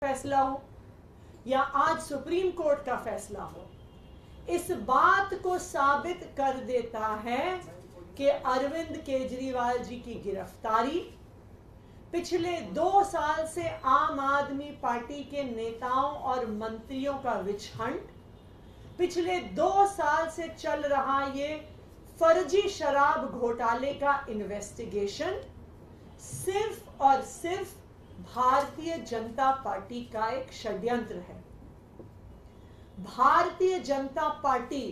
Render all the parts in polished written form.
फैसला हो या आज सुप्रीम कोर्ट का फैसला हो, इस बात को साबित कर देता है कि अरविंद केजरीवाल जी की गिरफ्तारी पिछले 2 साल से आम आदमी पार्टी के नेताओं और मंत्रियों का विच हंट, पिछले 2 साल से चल रहा ये फर्जी शराब घोटाले का इन्वेस्टिगेशन सिर्फ और सिर्फ भारतीय जनता पार्टी का एक षड्यंत्र है। भारतीय जनता पार्टी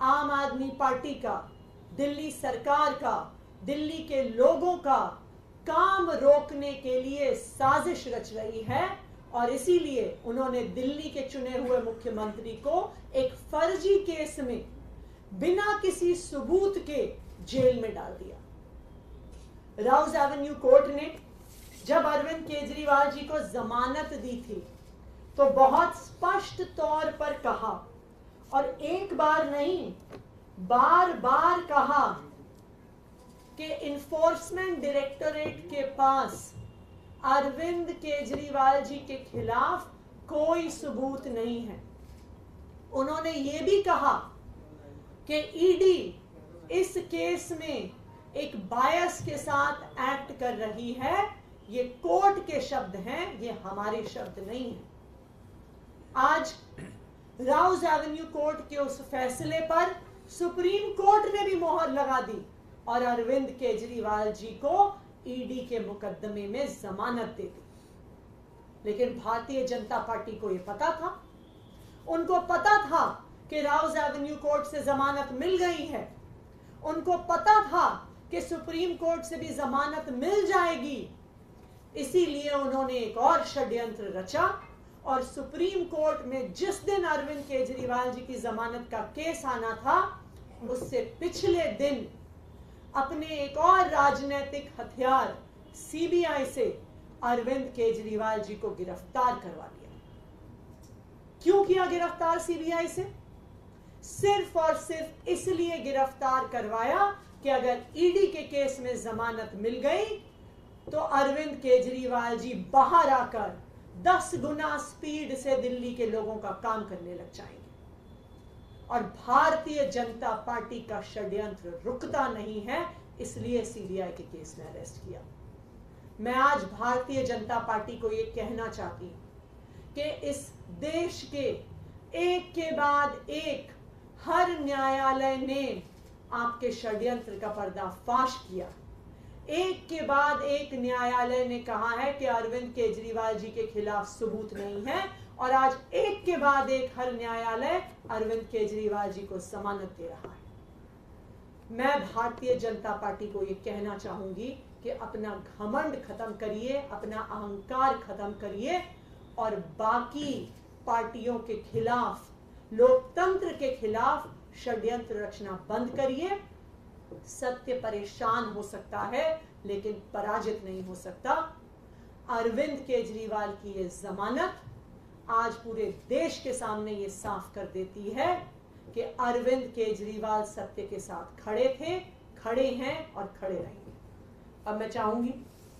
आम आदमी पार्टी का, दिल्ली सरकार का, दिल्ली के लोगों का काम रोकने के लिए साजिश रच रही है और इसीलिए उन्होंने दिल्ली के चुने हुए मुख्यमंत्री को एक फर्जी केस में बिना किसी सबूत के जेल में डाल दिया। राउज एवेन्यू कोर्ट ने जब अरविंद केजरीवाल जी को जमानत दी थी तो बहुत स्पष्ट तौर पर कहा, और एक बार नहीं बार बार कहा कि इन्फोर्समेंट डायरेक्टोरेट के पास अरविंद केजरीवाल जी के खिलाफ कोई सबूत नहीं है। उन्होंने ये भी कहा कि ईडी इस केस में एक बायस के साथ एक्ट कर रही है। ये कोर्ट के शब्द हैं, ये हमारे शब्द नहीं हैं। आज राउज एवेन्यू कोर्ट के उस फैसले पर सुप्रीम कोर्ट ने भी मोहर लगा दी और अरविंद केजरीवाल जी को ईडी के मुकदमे में जमानत दे दी। लेकिन भारतीय जनता पार्टी को यह पता था, उनको पता था कि राउज एवेन्यू कोर्ट से जमानत मिल गई है, उनको पता था कि सुप्रीम कोर्ट से भी जमानत मिल जाएगी। इसीलिए उन्होंने एक और षड्यंत्र रचा और सुप्रीम कोर्ट में जिस दिन अरविंद केजरीवाल जी की जमानत का केस आना था, उससे पिछले दिन अपने एक और राजनीतिक हथियार सीबीआई से अरविंद केजरीवाल जी को गिरफ्तार करवा लिया। क्यों किया गिरफ्तार सीबीआई से? सिर्फ और सिर्फ इसलिए गिरफ्तार करवाया कि अगर ईडी के केस में जमानत मिल गई तो अरविंद केजरीवाल जी बाहर आकर 10 गुना स्पीड से दिल्ली के लोगों का काम करने लग जाएंगे और भारतीय जनता पार्टी का षड्यंत्र रुकता नहीं है। इसलिए सीबीआई के केस में अरेस्ट किया। मैं आज भारतीय जनता पार्टी को यह कहना चाहती हूं कि इस देश के एक के बाद एक हर न्यायालय ने आपके षड्यंत्र का पर्दाफाश किया। एक के बाद एक न्यायालय ने कहा है कि अरविंद केजरीवाल जी के खिलाफ सबूत नहीं है और आज एक के बाद एक हर न्यायालय अरविंद केजरीवाल जी को जमानत दे रहा है। मैं भारतीय जनता पार्टी को यह कहना चाहूंगी कि अपना घमंड खत्म करिए, अपना अहंकार खत्म करिए और बाकी पार्टियों के खिलाफ, लोकतंत्र के खिलाफ षड्यंत्र रचना बंद करिए। सत्य परेशान हो सकता है लेकिन पराजित नहीं हो सकता। अरविंद केजरीवाल की ये जमानत आज पूरे देश के सामने ये साफ कर देती है कि अरविंद केजरीवाल सत्य के साथ खड़े थे, खड़े हैं और खड़े रहेंगे। अब मैं चाहूंगी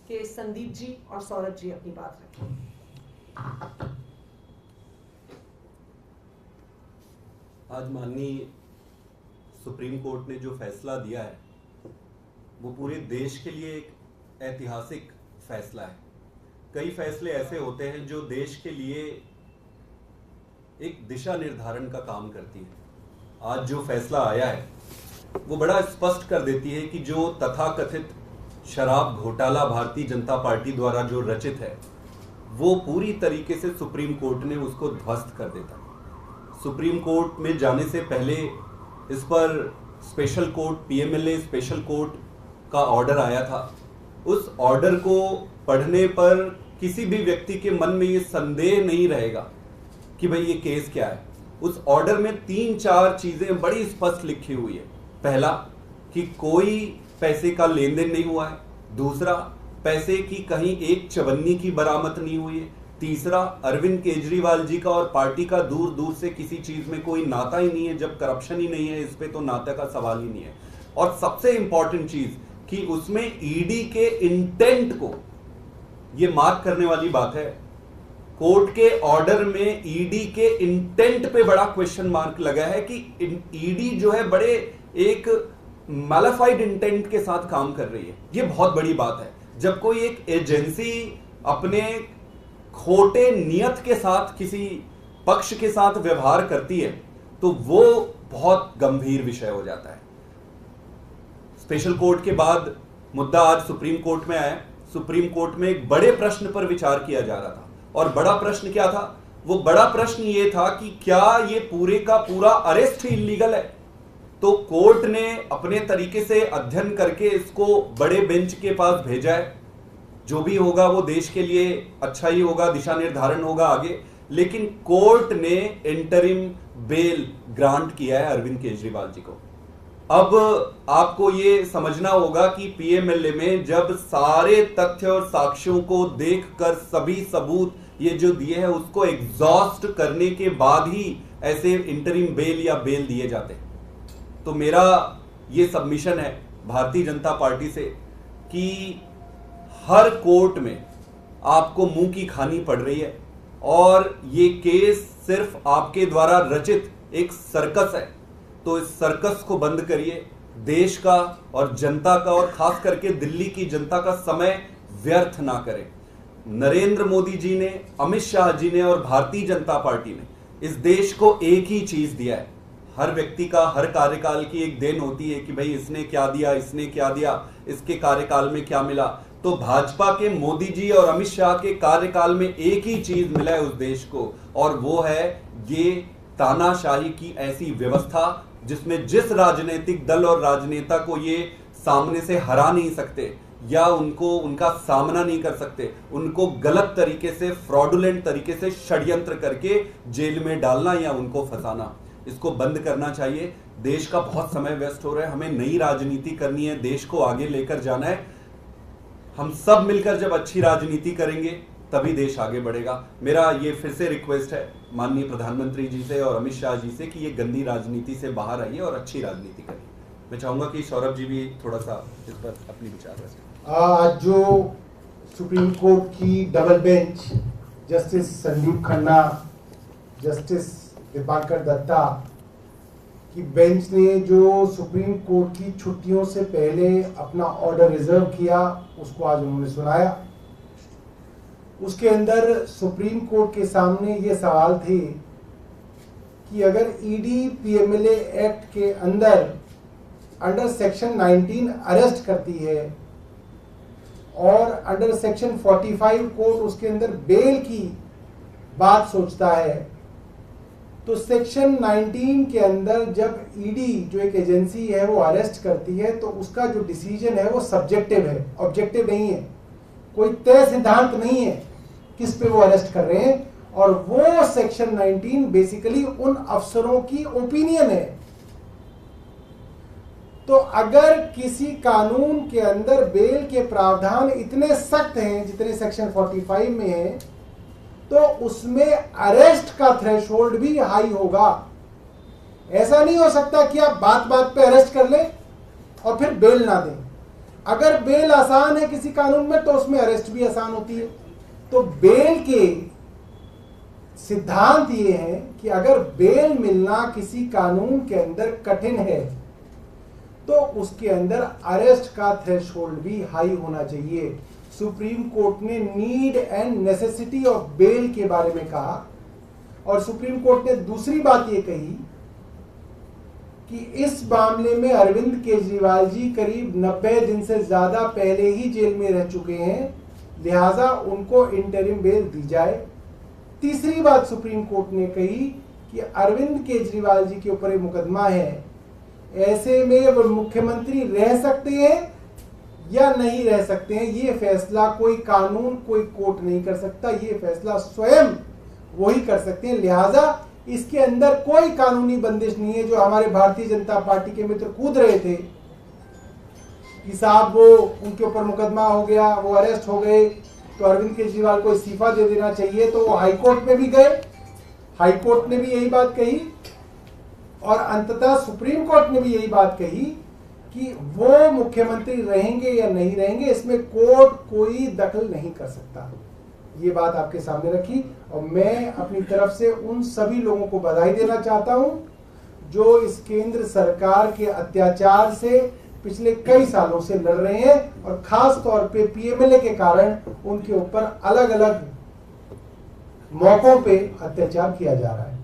कि संदीप जी और सौरभ जी अपनी बात रखें। आज माननीय सुप्रीम कोर्ट ने जो फैसला दिया है वो पूरे देश के लिए एक ऐतिहासिक फैसला है। कई फैसले ऐसे होते हैं जो देश के लिए एक दिशा निर्धारण का काम करती है। आज जो फैसला आया है वो बड़ा स्पष्ट कर देती है कि जो तथाकथित शराब घोटाला भारतीय जनता पार्टी द्वारा जो रचित है वो पूरी तरीके से सुप्रीम कोर्ट ने उसको ध्वस्त कर देता है। सुप्रीम कोर्ट में जाने से पहले इस पर special court, PMLA special court का ऑर्डर आया था। उस ऑर्डर को पढ़ने पर किसी भी व्यक्ति के मन में ये संदेह नहीं रहेगा कि भाई ये केस क्या है। उस ऑर्डर में 3-4 चीजें बड़ी स्पष्ट लिखी हुई है। पहला कि कोई पैसे का लेन देन नहीं हुआ है। दूसरा, पैसे की कहीं एक चवन्नी की बरामद नहीं हुई है। तीसरा, अरविंद केजरीवाल जी का और पार्टी का दूर दूर से किसी चीज में कोई नाता ही नहीं है। जब करप्शन ही नहीं है इस पे तो नाते का सवाल ही नहीं है। और सबसे इंपॉर्टेंट चीज कि उसमें ईडी के इंटेंट को ये मार्क करने वाली बात है कोर्ट के ऑर्डर में ईडी के इंटेंट पे बड़ा क्वेश्चन मार्क लगा है कि ईडी जो है बड़े एक मैलिफाइड इंटेंट के साथ काम कर रही है। ये बहुत बड़ी बात है। जब कोई एक एजेंसी अपने खोटे नियत के साथ किसी पक्ष के साथ व्यवहार करती है तो वो बहुत गंभीर विषय हो जाता है। स्पेशल कोर्ट के बाद मुद्दा आज सुप्रीम कोर्ट में आया। सुप्रीम कोर्ट में एक बड़े प्रश्न पर विचार किया जा रहा था और बड़ा प्रश्न क्या था? वो बड़ा प्रश्न ये था कि क्या ये पूरे का पूरा अरेस्ट ही इलीगल है? तो कोर्ट ने अपने तरीके से अध्ययन करके इसको बड़े बेंच के पास भेजा है। जो भी होगा वो देश के लिए अच्छा ही होगा, दिशा निर्धारण होगा आगे। लेकिन कोर्ट ने इंटरिम बेल ग्रांट किया है अरविंद केजरीवाल जी को। अब आपको ये समझना होगा कि पीएमएलए में जब सारे तथ्य और साक्ष्यों को देखकर सभी सबूत ये जो दिए हैं उसको एग्जॉस्ट करने के बाद ही ऐसे इंटरिम बेल या बेल दिए जाते हैं। तो मेरा ये सबमिशन है भारतीय जनता पार्टी से कि हर कोर्ट में आपको मुंह की खानी पड़ रही है और ये केस सिर्फ आपके द्वारा रचित एक सर्कस है। तो इस सर्कस को बंद करिए। देश का और जनता का और खास करके दिल्ली की जनता का समय व्यर्थ ना करें। नरेंद्र मोदी जी ने, अमित शाह जी ने और भारतीय जनता पार्टी ने इस देश को एक ही चीज दिया है। हर व्यक्ति का हर कार्यकाल की एक देन होती है कि भाई इसने क्या दिया, इसने क्या दिया, इसके कार्यकाल में क्या मिला। तो भाजपा के मोदी जी और अमित शाह के कार्यकाल में एक ही चीज मिला है उस देश को, और वो है ये तानाशाही की ऐसी व्यवस्था जिसमें जिस राजनीतिक दल और राजनेता को ये सामने से हरा नहीं सकते या उनका सामना नहीं कर सकते, उनको गलत तरीके से, फ्रॉडुलेंट तरीके से षड्यंत्र करके जेल में डालना या उनको फंसाना, इसको बंद करना चाहिए। देश का बहुत समय वेस्ट हो रहा है। हमें नई राजनीति करनी है, देश को आगे लेकर जाना है। हम सब मिलकर जब अच्छी राजनीति करेंगे तभी देश आगे बढ़ेगा। मेरा ये फिर से रिक्वेस्ट है माननीय प्रधानमंत्री जी से और अमित शाह जी से कि ये गंदी राजनीति से बाहर आइए और अच्छी राजनीति करिए। मैं चाहूंगा कि सौरभ जी भी थोड़ा सा इस पर अपनी विचार रखें। आज जो सुप्रीम कोर्ट की double bench justice Sandeep Khanna, justice Dipankar Datta की बेंच ने जो सुप्रीम कोर्ट की छुट्टियों से पहले अपना ऑर्डर रिजर्व किया उसको आज उन्होंने सुनाया। उसके अंदर सुप्रीम कोर्ट के सामने ये सवाल थे कि अगर ईडी पीएमएलए एक्ट के अंडर सेक्शन 19 अरेस्ट करती है और अंडर सेक्शन 45 कोर्ट उसके अंदर बेल की बात सोचता है, तो सेक्शन 19 के अंदर जब ईडी जो एक एजेंसी है वो अरेस्ट करती है तो उसका जो डिसीजन है वो सब्जेक्टिव है, ऑब्जेक्टिव नहीं है। कोई तय सिद्धांत नहीं है किस पे वो अरेस्ट कर रहे हैं, और वो सेक्शन 19 बेसिकली उन अफसरों की ओपिनियन है। तो अगर किसी कानून के अंदर बेल के प्रावधान इतने सख्त हैं जितने सेक्शन 45 में है, तो उसमें अरेस्ट का थ्रेशोल्ड भी हाई होगा। ऐसा नहीं हो सकता कि आप बात बात पे अरेस्ट कर लें और फिर बेल ना दें। अगर बेल आसान है किसी कानून में तो उसमें अरेस्ट भी आसान होती है। तो बेल के सिद्धांत ये है कि अगर बेल मिलना किसी कानून के अंदर कठिन है तो उसके अंदर अरेस्ट का थ्रेशोल्ड भी हाई होना चाहिए। सुप्रीम कोर्ट ने need and necessity of bail के बारे में कहा, और सुप्रीम कोर्ट ने दूसरी बात यह कही कि इस मामले में अरविंद केजरीवाल जी करीब 90 दिन से ज्यादा पहले ही जेल में रह चुके हैं, लिहाजा उनको इंटरिम बेल दी जाए। तीसरी बात सुप्रीम कोर्ट ने कही कि अरविंद केजरीवाल जी के ऊपर एक मुकदमा है, ऐसे में वो मुख्यमंत्री रह सकते हैं या नहीं रह सकते हैं, ये फैसला कोई कानून, कोई कोर्ट नहीं कर सकता। ये फैसला स्वयं वही कर सकते हैं। लिहाजा इसके अंदर कोई कानूनी बंदिश नहीं है। जो हमारे भारतीय जनता पार्टी के मित्र कूद रहे थे कि साहब वो उनके ऊपर मुकदमा हो गया, वो अरेस्ट हो गए, तो अरविंद केजरीवाल को इस्तीफा दे देना चाहिए, तो वो हाईकोर्ट में भी गए, हाईकोर्ट ने भी यही बात कही, और अंततः सुप्रीम कोर्ट ने भी यही बात कही कि वो मुख्यमंत्री रहेंगे या नहीं रहेंगे, इसमें कोर्ट कोई दखल नहीं कर सकता। ये बात आपके सामने रखी। और मैं अपनी तरफ से उन सभी लोगों को बधाई देना चाहता हूं जो इस केंद्र सरकार के अत्याचार से पिछले कई सालों से लड़ रहे हैं और खास तौर पे पीएमएलए के कारण उनके ऊपर अलग अलग मौकों पे अत्याचार किया जा रहा है।